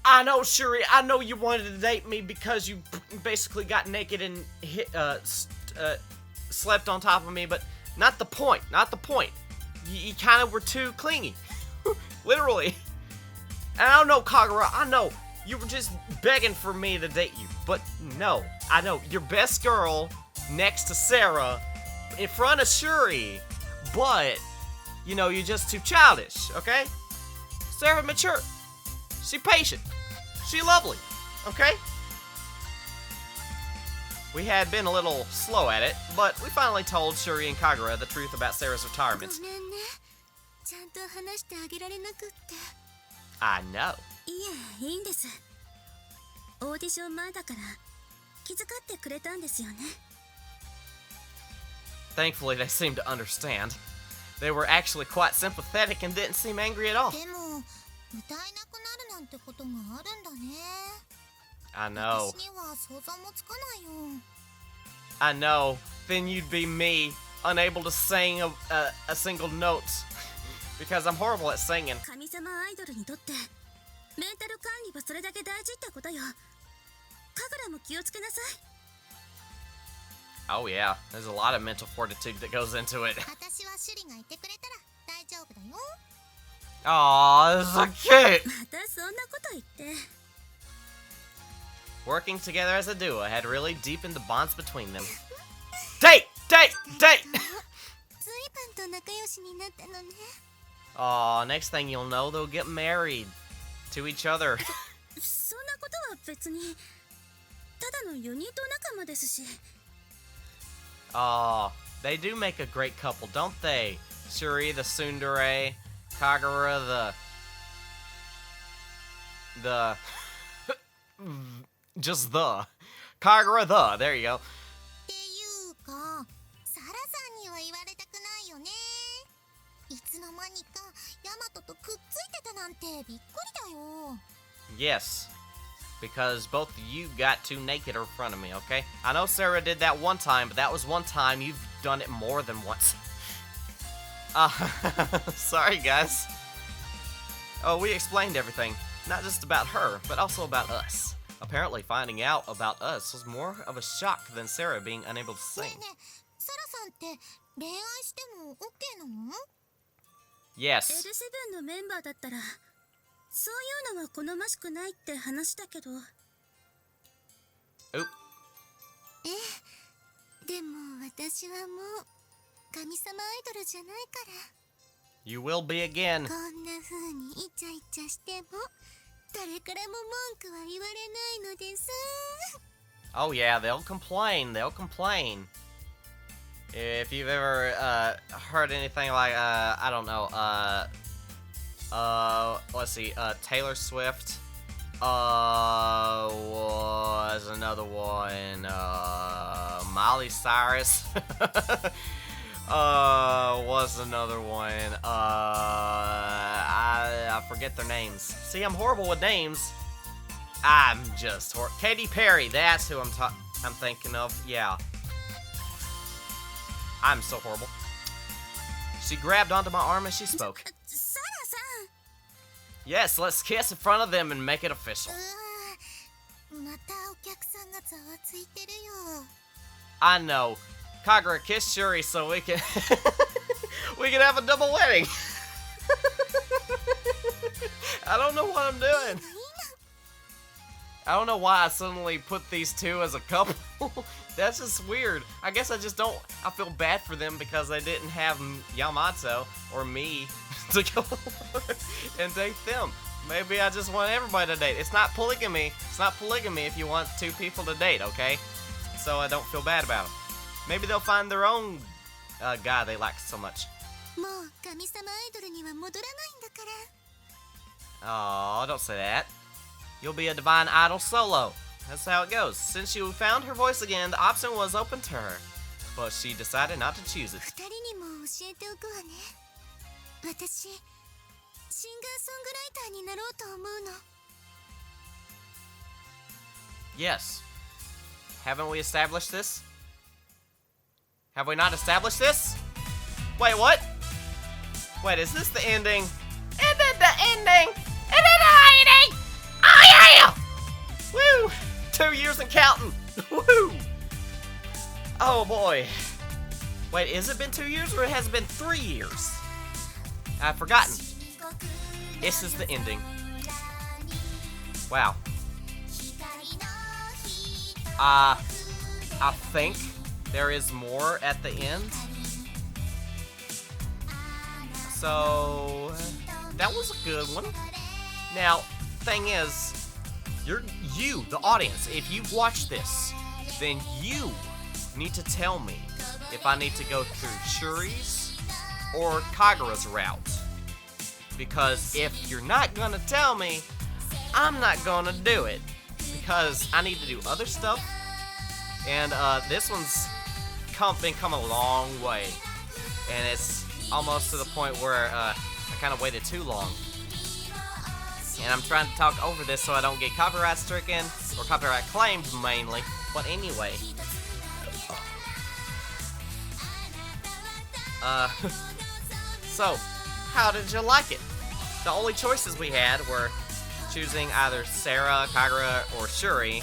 I know, Shuri, I know you wanted to date me because you basically got naked and slept on top of me, but not the point, You kind of were too clingy. Literally. And I don't know, Kagura, I know, you were just begging for me to date you, but no, I know, your best girl next to Sarah, in front of Shuri, but, you know, you're just too childish, okay? Sarah mature. She patient. She lovely. Okay? We had been a little slow at it, but we finally told Shuri and Kagura the truth about Sarah's retirement. I know. Thankfully, they seemed to understand. They were actually quite sympathetic and didn't seem angry at all. I know. 私には想像もつかないよ。 I know. Then you'd be me, unable to sing a single note. Because I'm horrible at singing. 神様アイドルにとってメンタル管理はそれだけ大事ってことよ。神楽も気をつけなさい。 Oh yeah, there's a lot of mental fortitude that goes into it. 私はシュリがいてくれたら大丈夫だよ。 Aw, this is so cute. またそんなこと言って。 Working together as a duo had really deepened the bonds between them. Date! Date! Date! 随分と仲良しになったのね。 Aw, next thing you'll know, they'll get married to each other. そんなことは別にただのユニット仲間ですし。 Aw, they do make a great couple, don't they? Shuri the tsundere, Kagura the just the Kagura the, there you go. っていうか、サラさんには言われたくないよね。いつの間にかヤマトとくっついてたなんてびっくりだよ。 Yes, because both of you got too naked in front of me, okay? I know Sarah did that one time, but that was one time. You've done it more than once. Sorry, guys. Oh, we explained everything. Not just about her, but also about us. Apparently, finding out about us was more of a shock than Sarah being unable to ね sing. えねえ、サラさんって恋愛しても OK なの？ Yes. L7 のメンバーだったらそういうのは好ましくないって話だけど。 Oop. ええ、でも私はもう神様アイドルじゃないから。 You will be again. こんな風にイチャイチャしても誰からも文句は言われないのです。 Oh yeah, they'll complain. They'll complain. If you've ever heard anything like I don't know, let's see, Taylor Swift, was another one, Miley Cyrus, was another one, I forget their names. See, I'm horrible with names. I'm just Katy Perry, that's who I'm thinking of, yeah. I'm so horrible. She grabbed onto my arm and she spoke. サラさん。 Yes, let's kiss in front of them and make it official. またお客さんがざわついてるよ。 I know. Kagura, kiss Shuri so we can we can have a double wedding. I don't know what I'm doing. I don't know why I suddenly put these two as a couple. That's just weird. I guess I just don't. I feel bad for them because they didn't have Yamato or me to go and date them. Maybe I just want everybody to date. It's not polygamy. It's not polygamy if you want two people to date, okay? So I don't feel bad about them. Maybe they'll find their own guy they like so much. もう神様アイドルには戻らないんだから。 Oh, don't say that. You'll be a divine idol solo. That's how it goes. Since she found her voice again, the option was open to her. But she decided not to choose it. 二人にも教えておくわね。私、シンガーソングライターになろうと思うの。 Yes. Haven't we established this? Have we not established this? Wait, what? Wait, is this the ending? Is it the ending? Is it the ending? Oh yeah! Woo! 2 years and counting. Woo! Oh boy. Wait, has it been 2 years or has it been 3 years? I've forgotten. This is the ending. Wow. I think there is more at the end. So that was a good one. Now, thing is, you, the audience, if you've watched this, then you need to tell me if I need to go through Shuri's or Kagura's route. Because if you're not gonna tell me, I'm not gonna do it. Because I need to do other stuff. And this one's been come a long way. And it's almost to the point where I kind of waited too long. And I'm trying to talk over this so I don't get copyright stricken or copyright claimed mainly. But anyway. So, how did you like it? The only choices we had were choosing either Sarah, Kagura, or Shuri.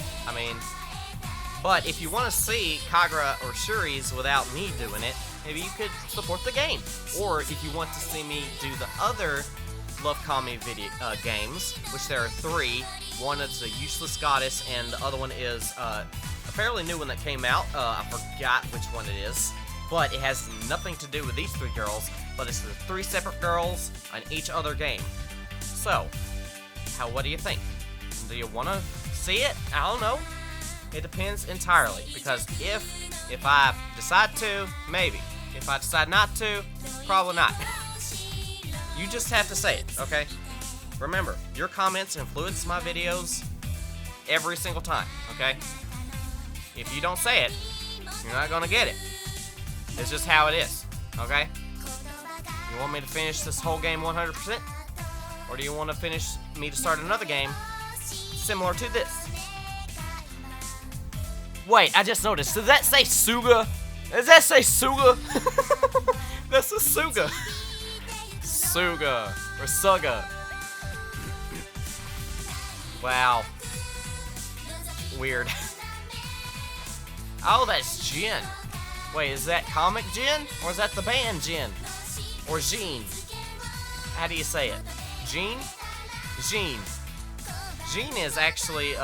But if you want to see Kagura or Shuri's without me doing it, maybe you could support the game. Or if you want to see me do the other LoveKami video games, which there are 3. One is a Useless Goddess, and the other one is a fairly new one that came out. I forgot which one it is. But it has nothing to do with these 3 girls, but it's the 3 separate girls on each other game. So, what do you think? Do you want to see it? I don't know. It depends entirely, because if I decide to, maybe. If I decide not to, probably not. You just have to say it, okay? Remember, your comments influence my videos every single time, okay? If you don't say it, you're not gonna get it. It's just how it is, okay? You want me to finish this whole game 100%? Or do you want me to start another game similar to this? Wait, I just noticed. Does that say Suga? Does that say Suga? That's a Suga. Suga. Or Suga. Wow. Weird. Oh, that's Jin. Wait, is that comic Jin? Or is that the band Jin? Or Jean? How do you say it? Jean? Jean. Jean is actually,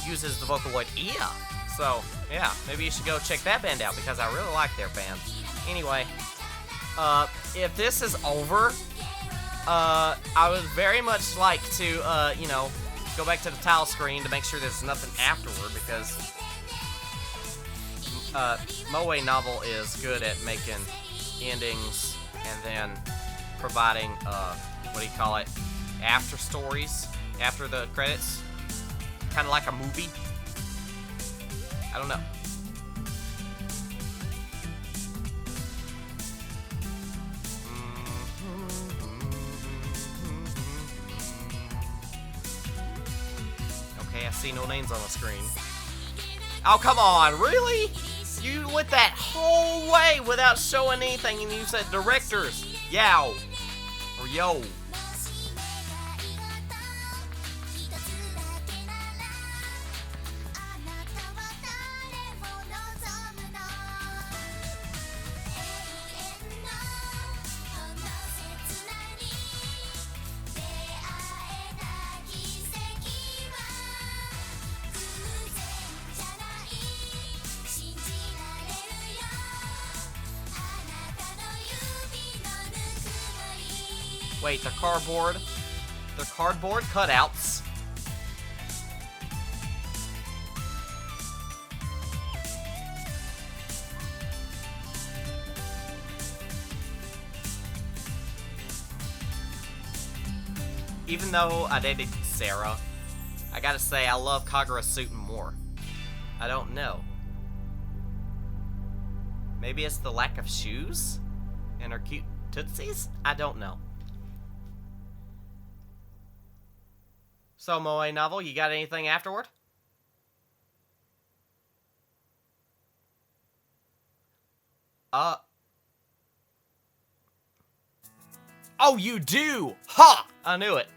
uses the Vocaloid Ia. So, yeah, maybe you should go check that band out because I really like their band. Anyway, if this is over, I would very much like to, go back to the title screen to make sure there's nothing afterward because Moe Novel is good at making endings and then providing, after stories, after the credits, kind of like a movie. I don't know. Okay, I see no names on the screen. Oh, come on, really? You went that whole way without showing anything and you said directors. Yow. Or yo. Wait, they're cardboard. They're cardboard cutouts. Even though I dated Sarah, I gotta say I love Kagura's suit more. I don't know. Maybe it's the lack of shoes? And her cute tootsies? I don't know. So, Moe Novel, you got anything afterward? Oh, you do! Ha! I knew it.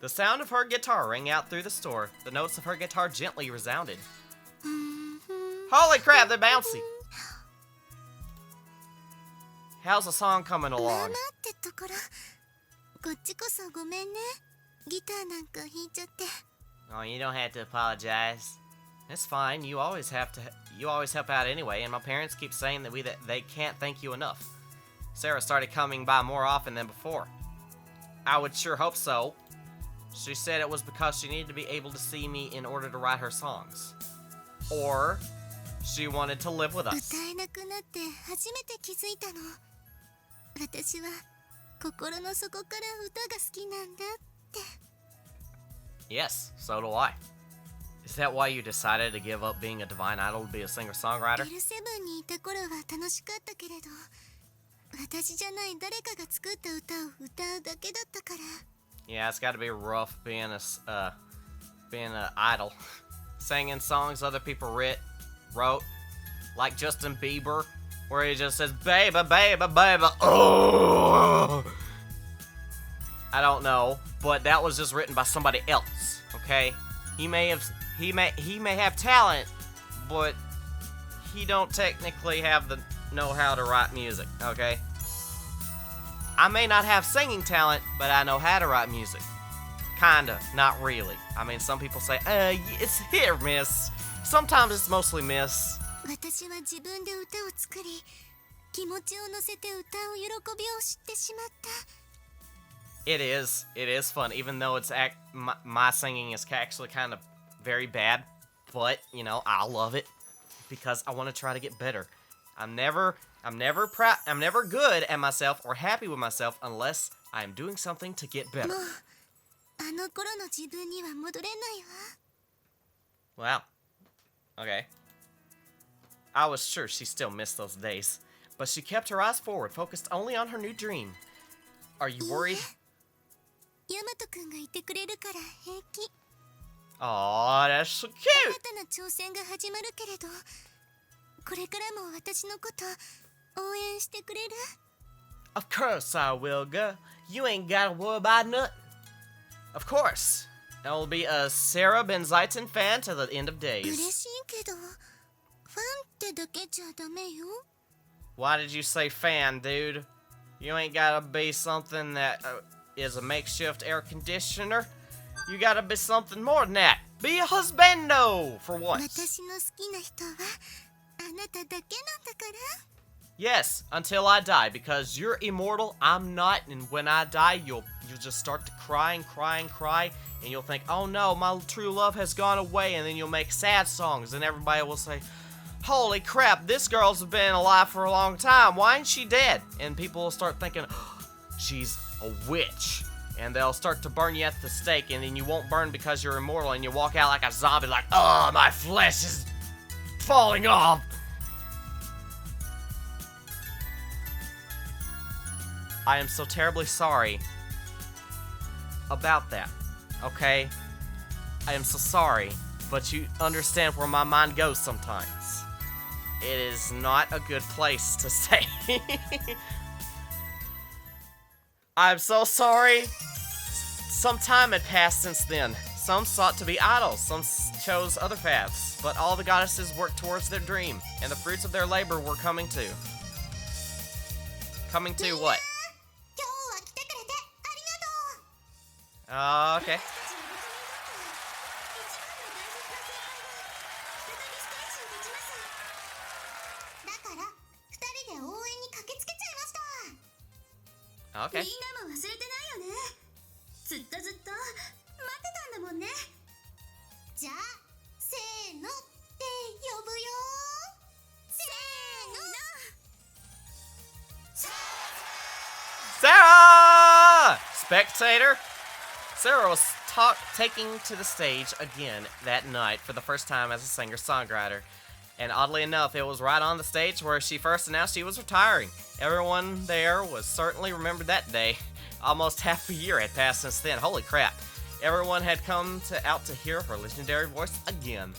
The sound of her guitar rang out through the store. The notes of her guitar gently resounded. Holy crap, they're bouncy. How's the song coming along? Oh, you don't have to apologize. It's fine. You always help out anyway, and my parents keep saying that they can't thank you enough. Sarah started coming by more often than before. I would sure hope so. She said it was because she needed to be able to see me in order to write her songs. Or she wanted to live with us. Yes, so do I. Is that why you decided to give up being a divine idol to be a singer-songwriter? Yeah, it's got to be rough being being an idol, singing songs other people wrote, like Justin Bieber, where he just says "baby, baby, baby." Oh, I don't know, but that was just written by somebody else. Okay, he may have talent, but he don't technically have the know-how to write music. Okay. I may not have singing talent, but I know how to write music. Kinda, not really. I mean, some people say, it's hit or miss. Sometimes it's mostly miss. 私は自分で歌を作り、気持ちを乗せて歌う喜びを知ってしまった。It is fun, even though my singing is actually kind of very bad. But, you know, I love it because I want to try to get better. I'm never good at myself or happy with myself unless I am doing something to get better. もうあの頃の自分には戻れないわ。 Wow. Okay. I was sure she still missed those days, but she kept her eyes forward, focused only on her new dream. Are you worried? ヤマトくんがいてくれるから平気。 Aw, that's so 新 cute. たな挑戦が始まるけれど、これからも私のこと応援してくれる？ Of course I will, girl. You ain't gotta worry about nothing. Of course. I'll be a Sarah Benzaiten fan to the end of 嬉 days. しいけど、ファンってだけじゃダメよ。 Why did you say fan, dude? You ain't gotta be something that is a makeshift air conditioner. You gotta be something more than that. Be a husbando for once. 私の好きな人はあなただけなんだから。 Yes, until I die, because you're immortal, I'm not, and when I die, you'll just start to cry and cry and cry, and you'll think, oh no, my true love has gone away, and then you'll make sad songs, and everybody will say, holy crap, this girl's been alive for a long time, why ain't she dead? And people will start thinking, oh, she's a witch, and they'll start to burn you at the stake, and then you won't burn because you're immortal, and you walk out like a zombie like, oh, my flesh is falling off. I am so terribly sorry about that, okay? I am so sorry, but you understand where my mind goes sometimes. It is not a good place to stay. I'm so sorry. Some time had passed since then. Some sought to be idols, some chose other paths, but all the goddesses worked towards their dream, and the fruits of their labor were coming to. Coming to what? 今日は来てくれてありがとう。 Okay. だから二人で応援に駆けつけちゃいました。 Okay. みんなも忘れてないよね。ずっと待ってたんだもんね。じゃあせーのって呼ぶよ。せーの。 Sarah! Spectator? Sarah was taking to the stage again that night for the first time as a singer-songwriter. And oddly enough, it was right on the stage where she first announced she was retiring. Everyone there was certainly remembered that day. Almost half a year had passed since then. Holy crap. Everyone had come out to hear her legendary voice again.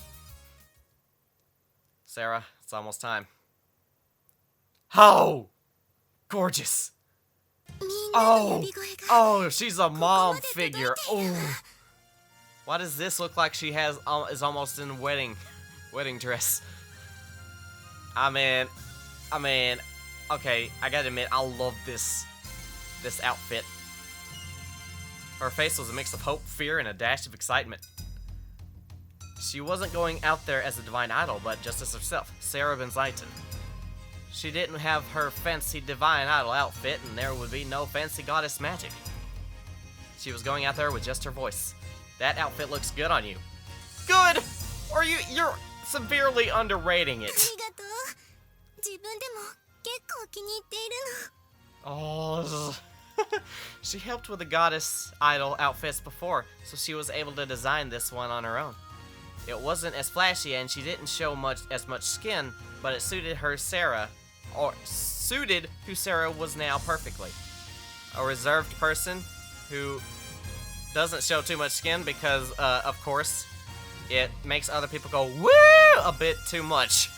Sarah, it's almost time. Oh! Gorgeous. Oh, she's a mom figure. Oh. Why does this look like she is almost in a wedding dress? I mean, okay, I gotta admit, I love this outfit. Her face was a mix of hope, fear, and a dash of excitement. She wasn't going out there as a divine idol, but just as herself, Sarah Benzaiten. She didn't have her fancy divine idol outfit, and there would be no fancy goddess magic. She was going out there with just her voice. That outfit looks good on you. Good! Or you're severely underrating it. ありがとう。自分でも結構気に入っているの。 Oh, she helped with the goddess idol outfits before, so she was able to design this one on her own. It wasn't as flashy, and she didn't show as much skin, but it suited who Sarah was now perfectly. A reserved person who doesn't show too much skin because, of course, it makes other people go woo a bit too much.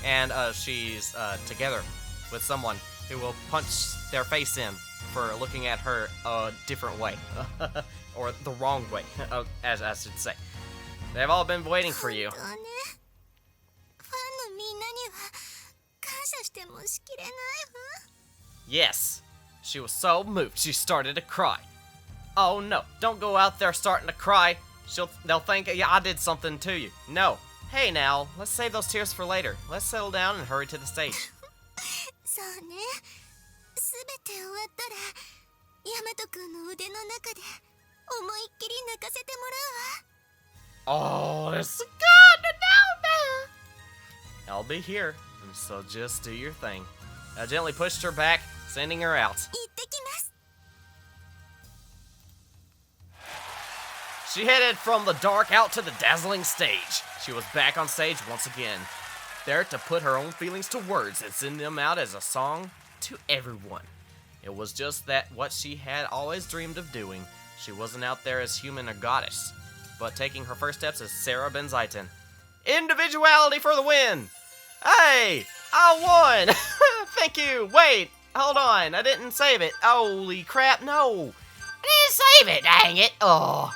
And she's together with someone who will punch their face in for looking at her a different way. Or the wrong way, as I should say. They've all been waiting for you. 本当ね。ファンのみんなには感謝してもしきれないわ。 Yes, she was so moved she started to cry. Oh no, don't go out there starting to cry. They'll think I did something to you. No. Hey now, let's save those tears for later. Let's settle down and hurry to the stage. そうね。すべて終わったら、ヤマト君の腕の中で思いっきり泣かせてもらうわ。 Oh, it's good to know now. I'll be here, so just do your thing. I gently pushed her back, sending her out. 行ってきます。 She headed from the dark out to the dazzling stage. She was back on stage once again, there to put her own feelings to words and send them out as a song to everyone. It was just that what she had always dreamed of doing. She wasn't out there as human or goddess, but taking her first steps as Sarah Benziton. Individuality for the win! Hey! I won! Thank you! Wait! Hold on, I didn't save it. Holy crap, no! I didn't save it, dang it! Oh.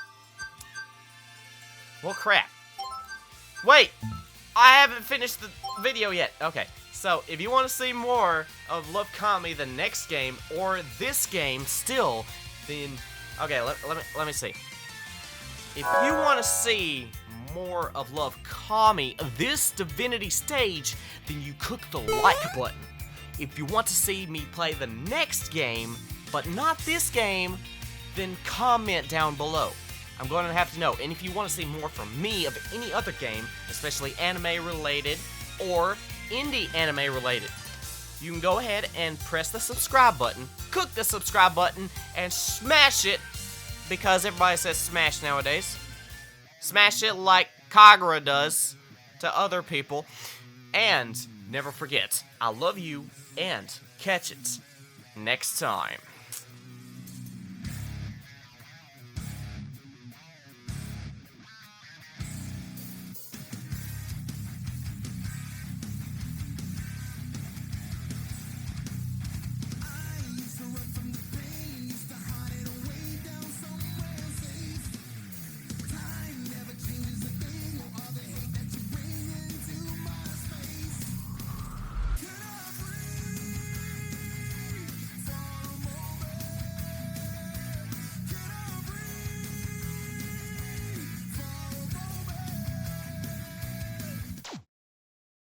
Well, crap. Wait! I haven't finished the video yet. Okay, so if you want to see more of LoveKami, the next game, or this game still, then... Okay, let me see. If you want to see more of LoveKami, this Divinity stage, then you click the like button. If you want to see me play the next game, but not this game, then comment down below. I'm going to have to know. And if you want to see more from me of any other game, especially anime related or indie anime related, you can go ahead and press the subscribe button, click the subscribe button, and smash it, because everybody says smash nowadays. Smash it like Kagura does to other people. And never forget, I love you, and catch it next time.